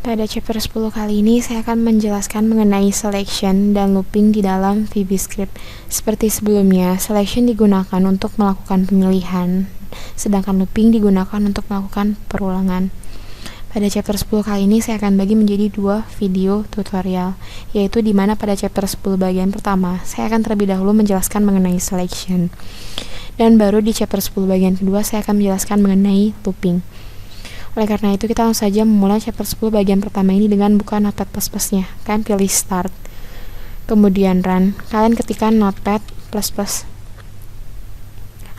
Pada chapter 10 kali ini saya akan menjelaskan mengenai selection dan looping di dalam VBScript. Seperti sebelumnya, selection digunakan untuk melakukan pemilihan, sedangkan looping digunakan untuk melakukan perulangan. Pada chapter 10 kali ini saya akan bagi menjadi dua video tutorial, yaitu di mana pada chapter 10 bagian pertama, saya akan terlebih dahulu menjelaskan mengenai selection. Dan baru di chapter 10 bagian kedua, saya akan menjelaskan mengenai looping. Oleh karena itu, kita langsung saja memulai chapter 10 bagian pertama ini dengan buka Notepad++-nya. Kalian pilih Start, kemudian Run. Kalian ketikkan Notepad++.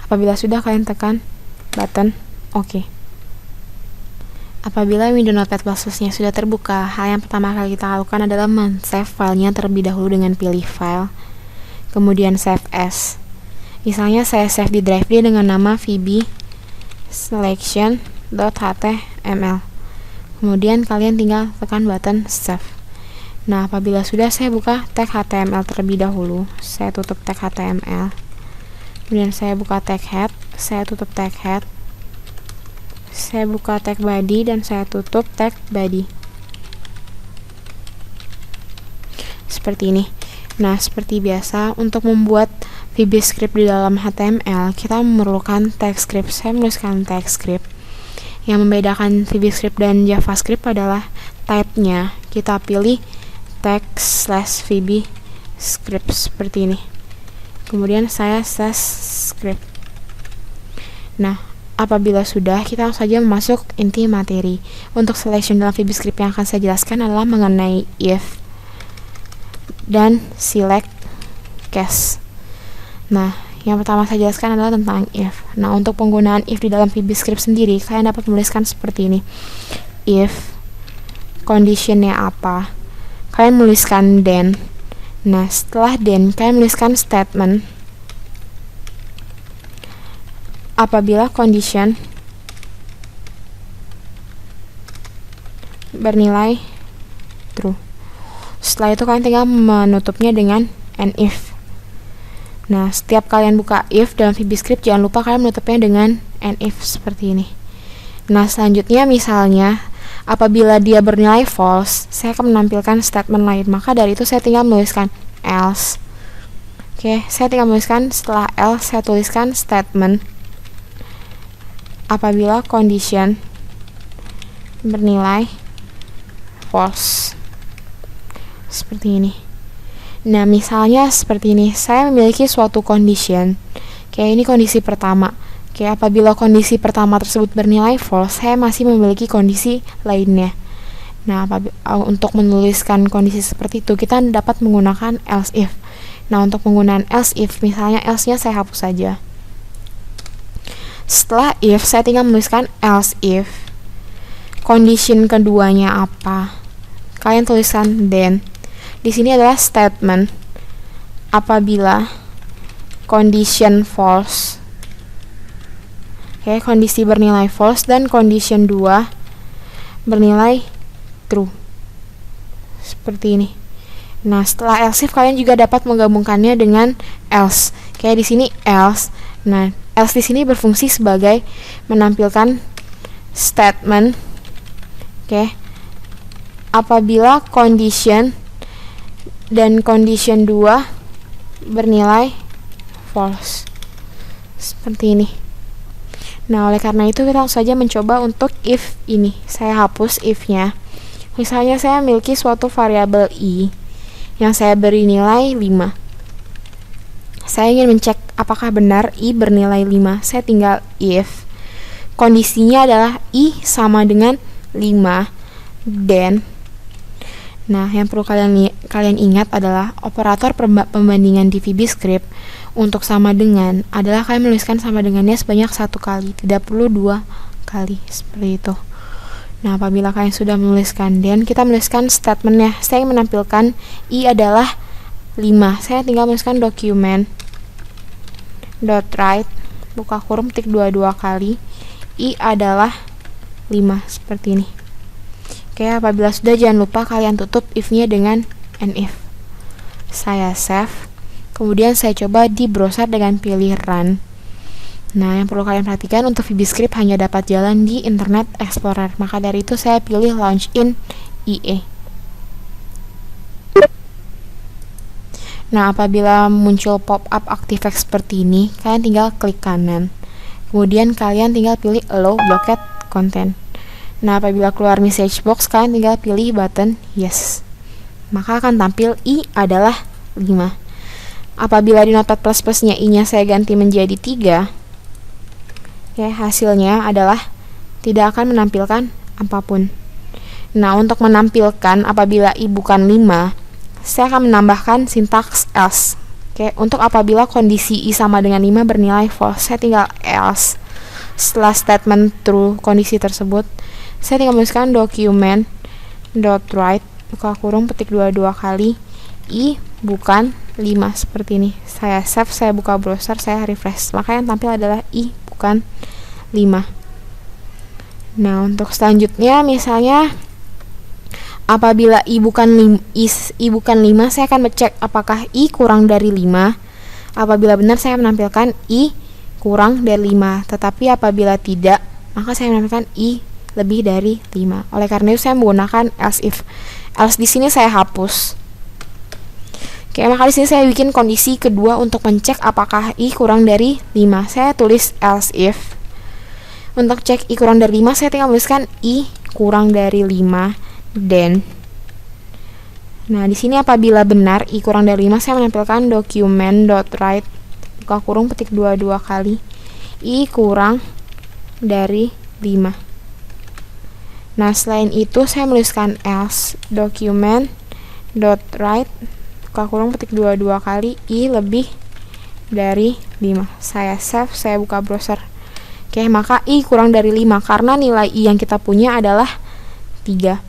Apabila sudah, kalian tekan button OK. Apabila window Notepad++-nya sudah terbuka, hal yang pertama kali kita lakukan adalah men-save filenya terlebih dahulu dengan pilih File, kemudian Save As. Misalnya saya save di drive D dengan nama VB selection.html. Kemudian kalian tinggal tekan button save. Nah, apabila sudah, saya buka tag HTML terlebih dahulu. Saya tutup tag HTML. Kemudian saya buka tag head, saya tutup tag head. Saya buka tag body dan saya tutup tag body. Seperti ini. Nah, seperti biasa, untuk membuat VBScript di dalam HTML, kita memerlukan tag script. Saya menuliskan tag script. Yang membedakan VBScript dan JavaScript adalah type-nya. Kita pilih tag/VBScript seperti ini. Kemudian saya /script. Nah, apabila sudah, kita langsung saja masuk inti materi. Untuk selection dalam VBScript yang akan saya jelaskan adalah mengenai if dan select case. Nah, yang pertama saya jelaskan adalah tentang if. Nah, untuk penggunaan if di dalam VBScript sendiri, kalian dapat menuliskan seperti ini. If conditionnya apa? Kalian menuliskan then. Nah, setelah then, kalian menuliskan statement. Apabila condition bernilai true. Setelah itu kalian tinggal menutupnya dengan an if. Nah, setiap kalian buka if dalam VBScript, jangan lupa kalian menutupnya dengan an if seperti ini. Nah, selanjutnya misalnya apabila dia bernilai false, saya akan menampilkan statement lain. Maka dari itu saya tinggal menuliskan else. Oke, saya tinggal menuliskan setelah else saya tuliskan statement. Apabila condition bernilai false. Seperti ini. Nah, misalnya seperti ini, saya memiliki suatu condition. Kayak ini kondisi pertama. Kayak apabila kondisi pertama tersebut bernilai false, saya masih memiliki kondisi lainnya. Nah, untuk menuliskan kondisi seperti itu, kita dapat menggunakan else if. Nah, untuk penggunaan else if, misalnya else-nya saya hapus saja. Setelah if, saya tinggal menuliskan else if. Condition keduanya apa? Kalian tuliskan then. Di sini adalah statement. Apabila condition false, kondisi bernilai false dan condition 2 bernilai true. Seperti ini. Nah, setelah else if, kalian juga dapat menggabungkannya dengan else. Kayak di sini else. Nah, else di sini berfungsi sebagai menampilkan statement. Apabila condition dan condition 2 bernilai false. Seperti ini. Nah, oleh karena itu kita langsung saja mencoba untuk if ini. Saya hapus if-nya. Misalnya saya memiliki suatu variabel i yang saya beri nilai 5. Saya ingin mencek apakah benar i bernilai 5. Saya tinggal if kondisinya adalah i sama dengan 5 then. Nah, yang perlu kalian ingat adalah operator pembandingan di VBScript untuk sama dengan adalah kalian menuliskan sama dengannya sebanyak 1 kali, tidak perlu 2 kali, seperti itu. Nah, apabila kalian sudah menuliskan then, kita menuliskan statementnya. Saya ingin menampilkan i adalah 5. Saya tinggal menuliskan document .write buka kurung tik 22 kali i adalah 5 seperti ini. Apabila sudah, jangan lupa kalian tutup if-nya dengan an if. Saya save. Kemudian saya coba di browser dengan pilih run. Nah, yang perlu kalian perhatikan, untuk VBScript hanya dapat jalan di Internet Explorer. Maka dari itu saya pilih launch in IE. Nah, apabila muncul pop-up ActiveX seperti ini, kalian tinggal klik kanan. Kemudian kalian tinggal pilih Allow Blocked Content. Nah, apabila keluar message box, kalian tinggal pilih button Yes. Maka akan tampil I adalah 5. Apabila di Notepad++ nya I-nya saya ganti menjadi 3, ya, hasilnya adalah tidak akan menampilkan apapun. Nah, untuk menampilkan apabila I bukan 5, saya akan menambahkan sintaks else. Oke, untuk apabila kondisi I sama dengan 5 bernilai false, saya tinggal else. Setelah statement true kondisi tersebut, saya tinggal menuliskan document.write buka kurung petik 22 kali I bukan 5 seperti ini. Saya save, saya buka browser, saya refresh. Maka yang tampil adalah I bukan 5. Nah, untuk selanjutnya misalnya apabila I bukan 5, saya akan mengecek apakah I kurang dari 5. Apabila benar, saya menampilkan I kurang dari 5. Tetapi apabila tidak, maka saya menampilkan I lebih dari 5. Oleh karena itu saya menggunakan else if. Else di sini saya hapus. Oke, maka di sini saya bikin kondisi kedua untuk mencek apakah I kurang dari 5. Saya tulis else if. Untuk cek I kurang dari 5, saya tinggal menuliskan I kurang dari 5. Dan nah, di sini apabila benar I kurang dari 5, saya menampilkan document.write buka kurung petik 22 kali I kurang dari 5. Nah, selain itu saya menuliskan else document.write buka kurung petik 22 kali I lebih dari 5. Saya save, saya buka browser. Oke, maka I kurang dari 5 karena nilai I yang kita punya adalah 3.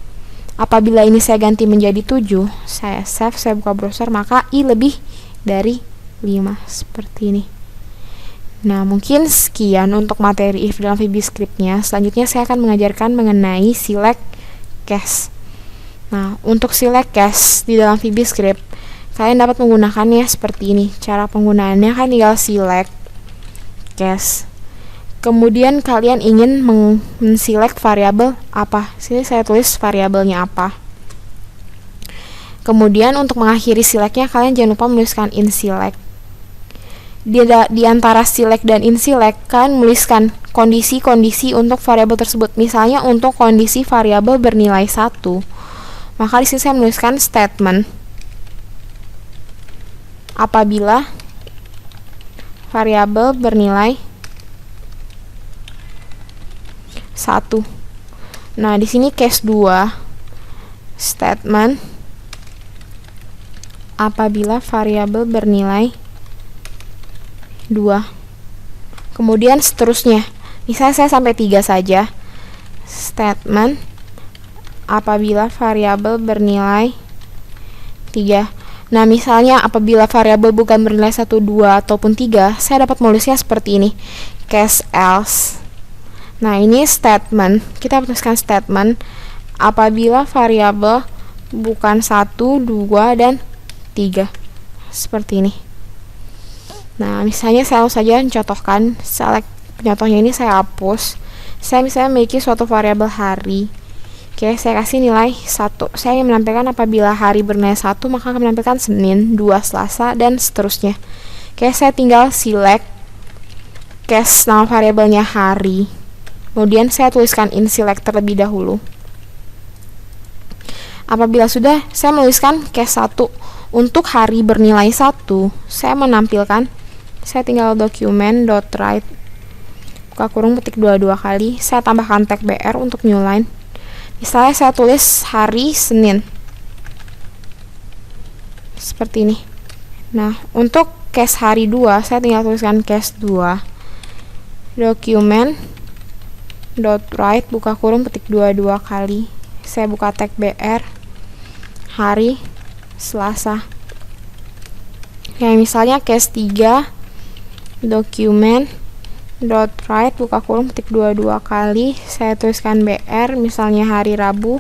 Apabila ini saya ganti menjadi 7, saya save, saya buka browser, maka I lebih dari 5 seperti ini. Nah, mungkin sekian untuk materi if dalam VBScript-nya. Selanjutnya saya akan mengajarkan mengenai select case. Nah, untuk select case di dalam VBScript, kalian dapat menggunakannya seperti ini. Cara penggunaannya kan tinggal select case. Kemudian kalian ingin men-select variabel apa? Sini saya tulis variabelnya apa. Kemudian untuk mengakhiri selectnya, kalian jangan lupa menuliskan in select. Di antara select dan in select, kalian menuliskan kondisi-kondisi untuk variabel tersebut. Misalnya untuk kondisi variabel bernilai 1, maka di sini saya menuliskan statement apabila variabel bernilai 1. Nah, di sini case 2, statement apabila variabel bernilai 2. Kemudian seterusnya. Misalnya saya sampai 3 saja. Statement apabila variabel bernilai 3. Nah, misalnya apabila variabel bukan bernilai 1, 2 ataupun 3, saya dapat menulisnya seperti ini. Case else. Nah, ini statement. Kita tuliskan statement apabila variabel bukan 1, 2, dan 3. Seperti ini. Nah, misalnya saya langsung saja mencontohkan. Contohnya ini saya hapus. Saya misalnya memiliki suatu variabel hari. Oke, saya kasih nilai 1. Saya ingin menampilkan apabila hari bernilai 1, maka akan menampilkan Senin, 2, Selasa, dan seterusnya. Oke, saya tinggal select case nama variabelnya hari. Kemudian saya tuliskan in select terlebih dahulu. Apabila sudah, saya menuliskan case 1. Untuk hari bernilai 1, saya menampilkan, saya tinggal document.write buka kurung petik 22 kali, saya tambahkan tag BR untuk new line. Misalnya saya tulis hari Senin. Seperti ini. Nah, untuk case hari 2, saya tinggal tuliskan case 2. Document.write buka kurung petik 22 kali. Saya buka tag BR hari Selasa. Ya, misalnya case 3 document.write buka kurung petik 22 kali. Saya tuliskan BR misalnya hari Rabu.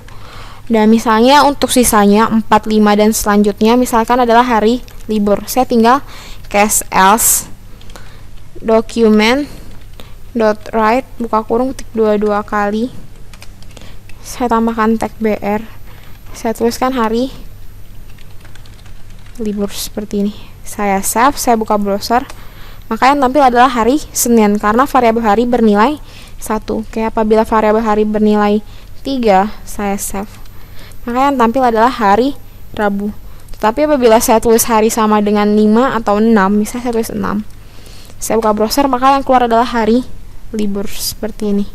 Dan misalnya untuk sisanya 4, 5 dan selanjutnya misalkan adalah hari libur. Saya tinggal case else document.write buka kurung petik 22 kali. Saya tambahkan tag BR Saya tuliskan hari libur seperti ini. Saya save, saya buka browser. Maka yang tampil adalah hari Senin karena variabel hari bernilai 1. Kayak apabila variabel hari bernilai 3, saya save. Maka yang tampil adalah hari Rabu. Tetapi apabila saya tulis hari sama dengan 5 atau 6, misalnya saya tulis 6. Saya buka browser, maka yang keluar adalah hari libur seperti ini.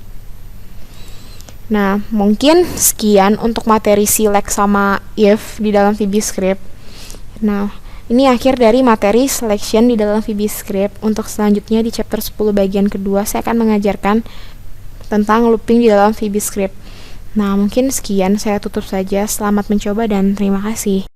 Nah, mungkin sekian untuk materi select sama if di dalam VBScript. Nah, ini akhir dari materi selection di dalam VBScript. Untuk selanjutnya di chapter 10 bagian kedua, saya akan mengajarkan tentang looping di dalam VBScript. Nah, mungkin sekian, saya tutup saja. Selamat mencoba dan terima kasih.